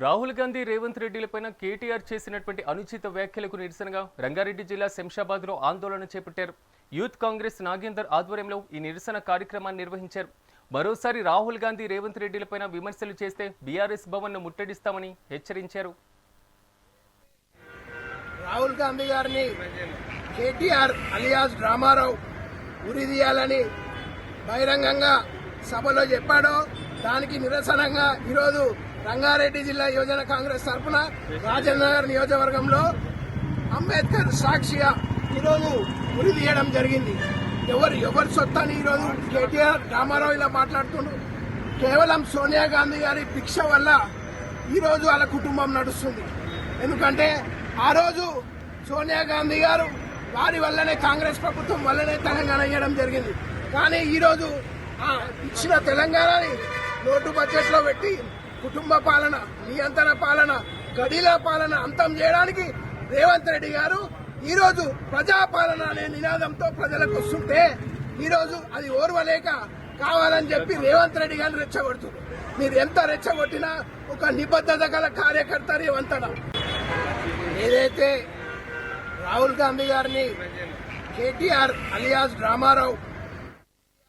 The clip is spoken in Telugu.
రాహుల్ గాంధీ రేవంత్ రెడ్డిలపైన కేటీఆర్ చేసినటువంటి అనుచిత వ్యాఖ్యలకు నిరసనగా రంగారెడ్డి జిల్లా శంషాబాద్లో ఆందోళన చేపట్టారు. యూత్ కాంగ్రెస్ నాగేందర్ ఆధ్వర్యంలో ఈ నిరసన కార్యక్రమాన్ని నిర్వహించారు. మరోసారి రాహుల్ గాంధీ రేవంత్ రెడ్డిలపైన విమర్శలు చేస్తే బీఆర్ఎస్ భవన్ను ముట్టడిస్తామని హెచ్చరించారు. రాహుల్ గాంధీ గారిని కేటీఆర్ అలియాస్ డ్రామారావు ఉరిదీయాలని బహిరంగంగా సభలో చెప్పాడో దానికి నిరసనగా ఈరోజు రంగారెడ్డి జిల్లా యువజన కాంగ్రెస్ తరఫున రాజేంద్రనగర్ నియోజకవర్గంలో అంబేద్కర్ సాక్షిగా ఈరోజు ఉరిదీయడం జరిగింది. ఎవరి సొత్తని ఈరోజు కేటీఆర్ రామారావు ఇలా మాట్లాడుతుండ్రు. కేవలం సోనియా గాంధీ గారి భిక్ష వల్ల ఈరోజు వాళ్ళ కుటుంబం నడుస్తుంది. ఎందుకంటే ఆ రోజు సోనియా గాంధీ గారు వారి వల్లనే కాంగ్రెస్ ప్రభుత్వం వల్లనే తెలంగాణ ఇవ్వడం జరిగింది. కానీ ఈరోజు ఇచ్చిన తెలంగాణని నోటు బడ్జెట్ లో పెట్టి కుటుంబ పాలన, నియంత్రణ పాలన, గడిల పాలన అంతం చేయడానికి రేవంత్ రెడ్డి గారు ఈరోజు ప్రజాపాలన అనే నినాదంతో ప్రజలకు వస్తుంటే ఈరోజు అది ఓర్వలేక కావాలని చెప్పి రేవంత్ రెడ్డి గారిని రెచ్చగొడుతున్నారు. మీరు ఎంత రెచ్చగొట్టినా ఒక నిబద్ధత గల కార్యకర్త రేవంత్ అన్న. ఏదైతే రాహుల్ గాంధీ గారిని కేటీఆర్ అలియాస్ డ్రామారావు